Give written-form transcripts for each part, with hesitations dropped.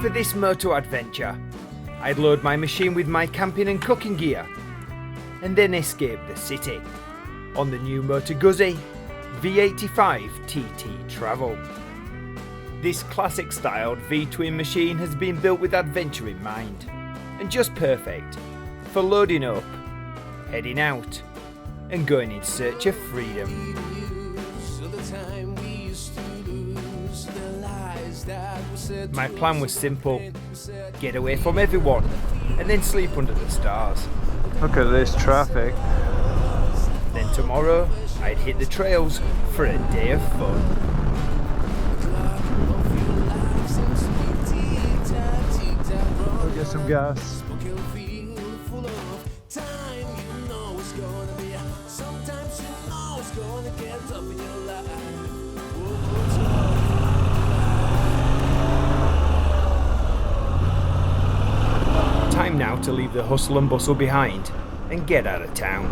For this Moto Adventure, I'd load my machine with my camping and cooking gear, and then escape the city on the new Moto Guzzi V85TT Travel. This classic styled V-twin machine has been built with adventure in mind, and just perfect for loading up, heading out, and going in search of freedom. My plan was simple: get away from everyone and then sleep under the stars. Look at this traffic. Then tomorrow I'd hit the trails for a day of fun. We'll get some gas. Time now to leave the hustle and bustle behind and get out of town.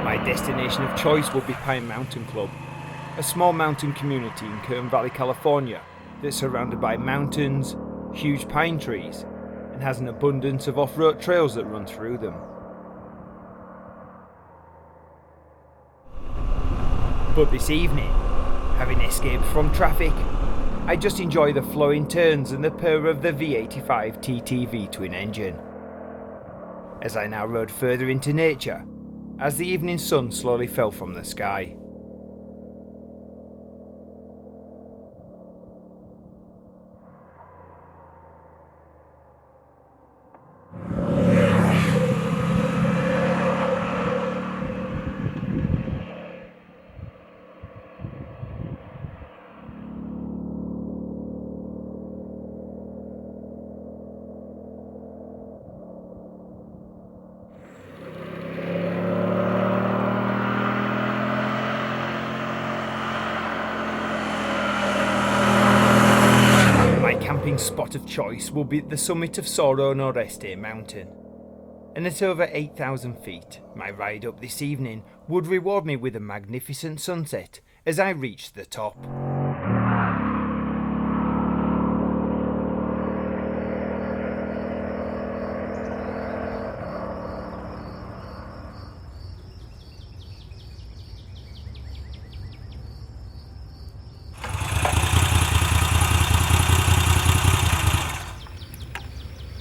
My destination of choice will be Pine Mountain Club, a small mountain community in Kern Valley, California that's surrounded by mountains, huge pine trees, and has an abundance of off-road trails that run through them. But this evening, having escaped from traffic, I just enjoy the flowing turns and the purr of the V85TT V-twin engine. As I now rode further into nature, as the evening sun slowly fell from the sky. Camping spot of choice will be at the summit of Cerro Noreste mountain, and at over 8,000 feet my ride up this evening would reward me with a magnificent sunset as I reached the top.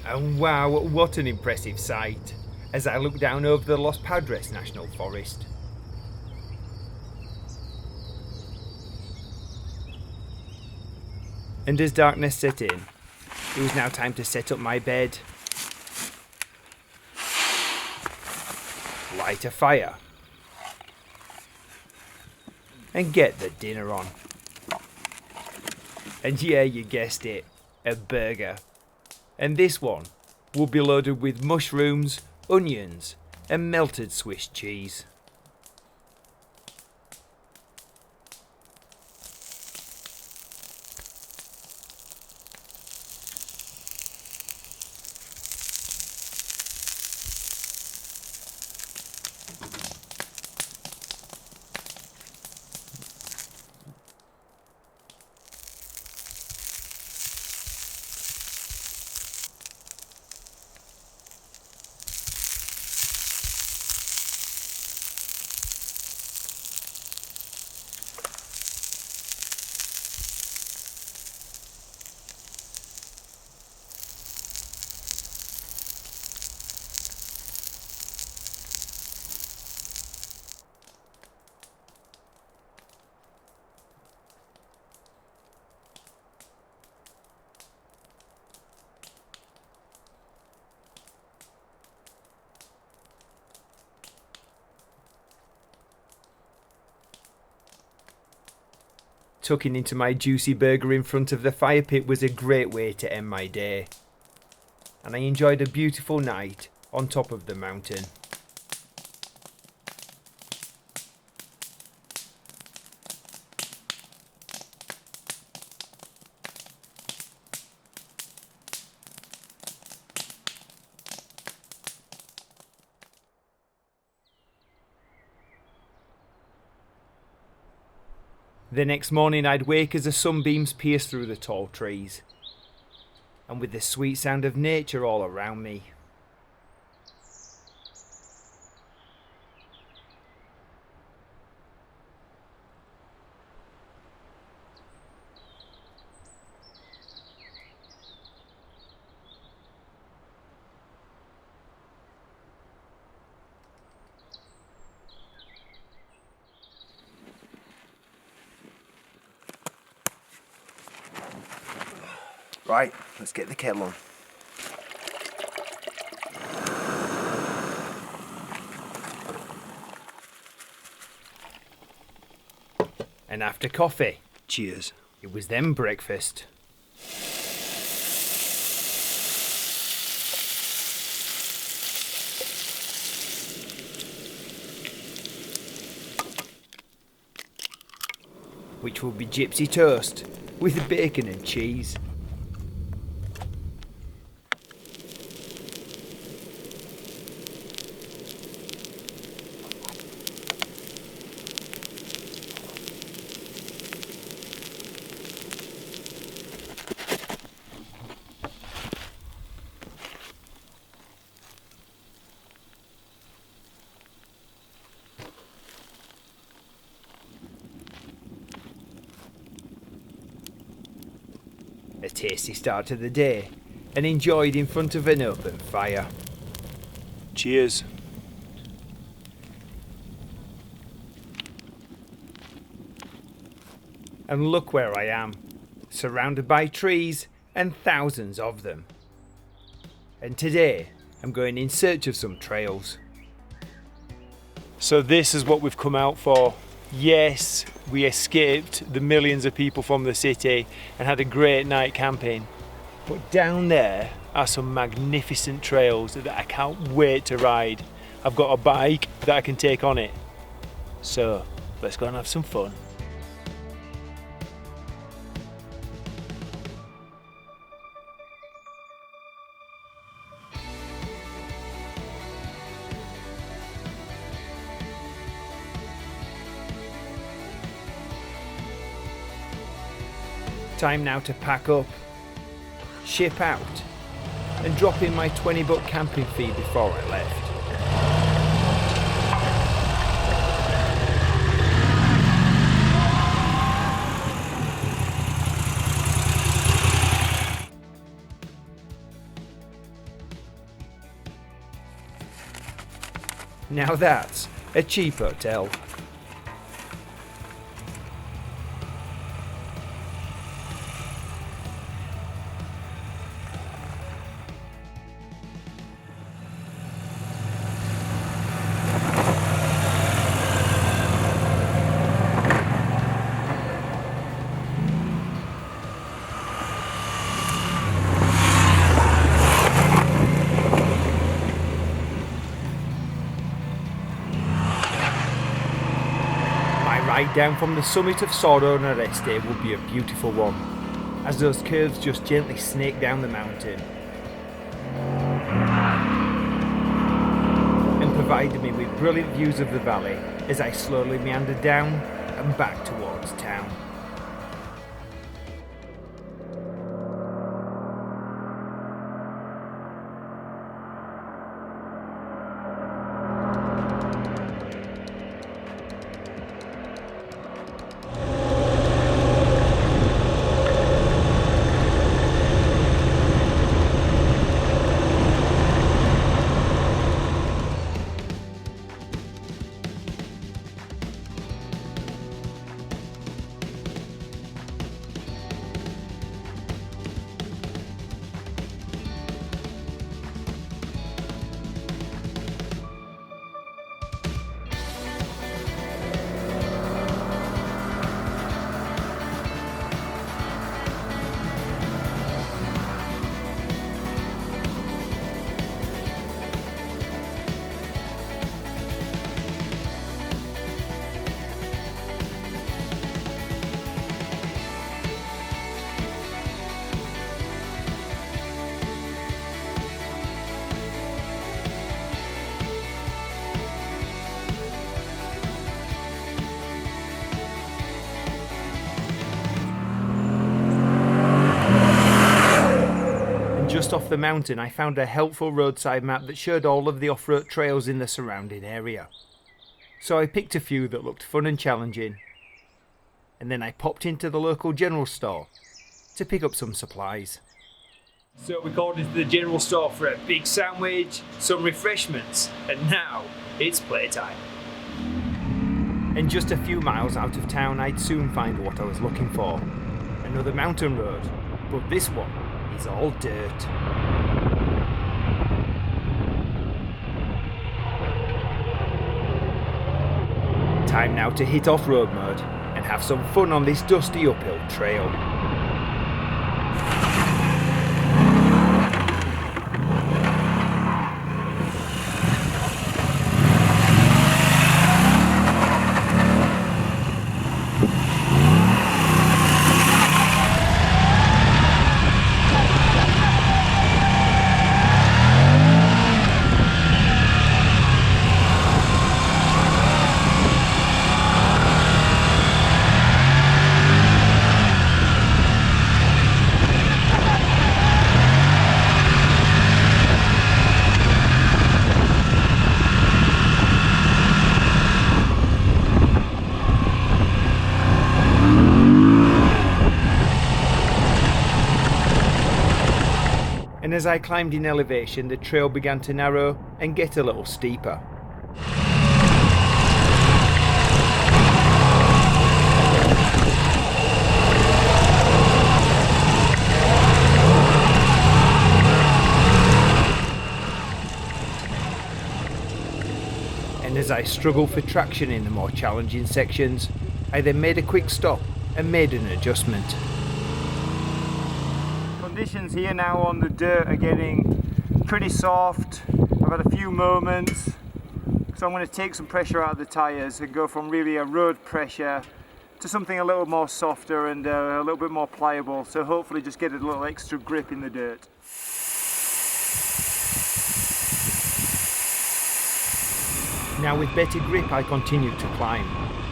And wow, what an impressive sight as I look down over the Los Padres National Forest. And as darkness set in, it was now time to set up my bed, light a fire, and get the dinner on. And yeah, you guessed it, a burger. And this one will be loaded with mushrooms, onions, and melted Swiss cheese. Tucking into my juicy burger in front of the fire pit was a great way to end my day, and I enjoyed a beautiful night on top of the mountain. The next morning I'd wake as the sunbeams pierced through the tall trees, and with the sweet sound of nature all around me. Right, let's get the kettle on. And after coffee, Cheers. it was then breakfast. Which would be gypsy toast with bacon and cheese. A tasty start to the day, and enjoyed in front of an open fire. Cheers. And look where I am, surrounded by trees and thousands of them. And today, I'm going in search of some trails. So this is what we've come out for. Yes, we escaped the millions of people from the city and had a great night camping. But down there are some magnificent trails that I can't wait to ride. I've got a bike that I can take on it. So let's go and have some fun. Time now to pack up, ship out, and drop in my £20 camping fee before I left. Now that's a cheap hotel. Ride down from the summit of Sordo Noreste would be a beautiful one, as those curves just gently snake down the mountain and provided me with brilliant views of the valley as I slowly meandered down and back towards town. off the mountain, I found a helpful roadside map that showed all of the off-road trails in the surrounding area. So I picked a few that looked fun and challenging, and then I popped into the local general store to pick up some supplies. So we called into the general store for a big sandwich, some refreshments, and now it's playtime. And just a few miles out of town, I'd soon find what I was looking for. Another mountain road, but this one is all dirt. Time now to hit off-road mode and have some fun on this dusty uphill trail. And as I climbed in elevation, the trail began to narrow and get a little steeper. And as I struggled for traction in the more challenging sections, I then made a quick stop and made an adjustment. Conditions here now on the dirt are getting pretty soft. I've had a few moments, so I'm going to take some pressure out of the tyres and go from really a road pressure to something a little more softer and a little bit more pliable, so hopefully just get a little extra grip in the dirt. Now with better grip I continued to climb,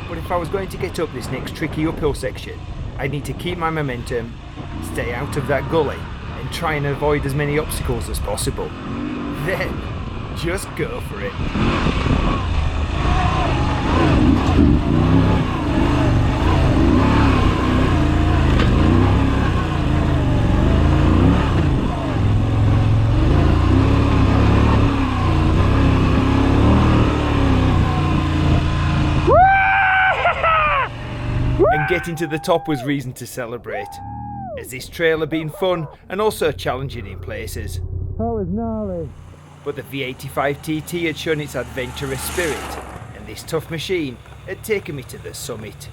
but if I was going to get up this next tricky uphill section, I'd need to keep my momentum, stay out of that gully, and try and avoid as many obstacles as possible. Then, just go for it. And getting to the top was reason to celebrate, as this trail had been fun and also challenging in places. That was gnarly. But the V85TT had shown its adventurous spirit, and this tough machine had taken me to the summit.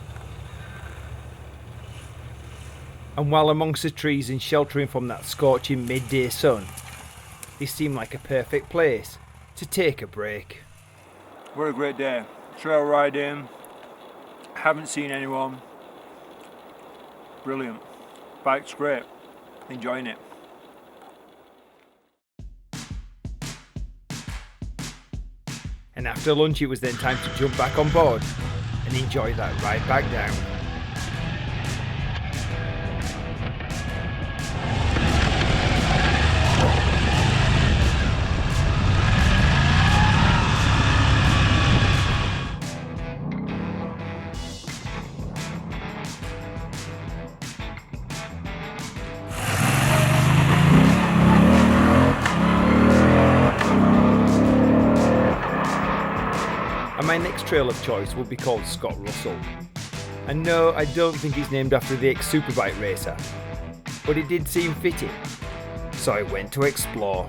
And while amongst the trees and sheltering from that scorching midday sun, this seemed like a perfect place to take a break. What a great day. Trail riding, haven't seen anyone. Brilliant. Bike's great. Enjoying it. And after lunch it was then time to jump back on board and enjoy that ride back down. And my next trail of choice will be called Scott Russell. And no, I don't think it's named after the ex-Superbike racer, but it did seem fitting, so I went to explore.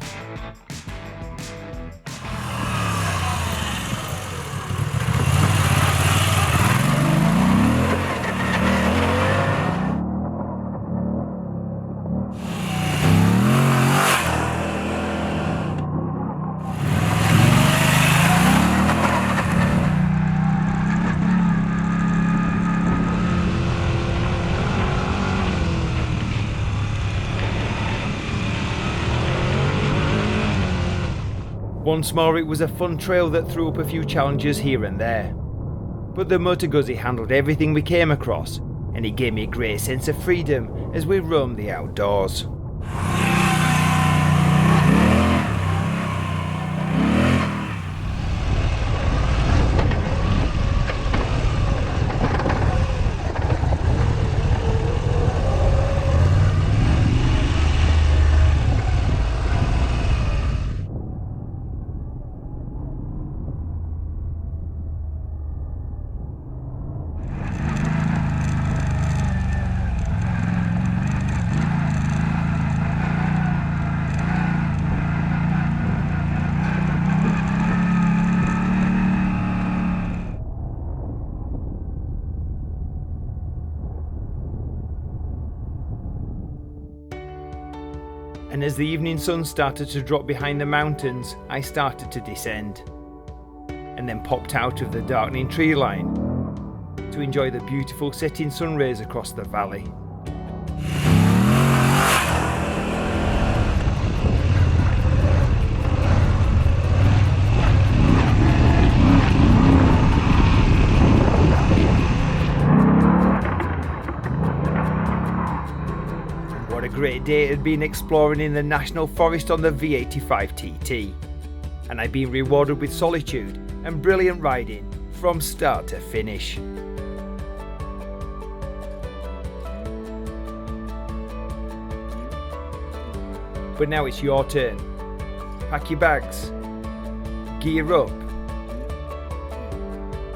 Once more, it was a fun trail that threw up a few challenges here and there. But the Moto Guzzi handled everything we came across, and it gave me a great sense of freedom as we roamed the outdoors. and as the evening sun started to drop behind the mountains, I started to descend, and then popped out of the darkening tree line to enjoy the beautiful setting sun rays across the valley. What a great day it had been exploring in the National Forest on the V85TT, and I've been rewarded with solitude and brilliant riding from start to finish. But now it's your turn. Pack your bags, gear up,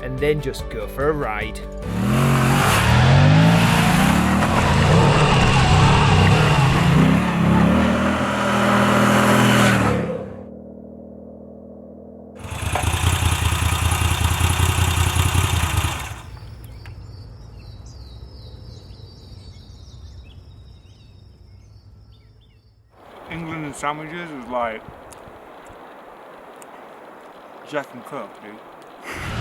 and then just go for a ride. England and sandwiches was like Jack and Coke, dude.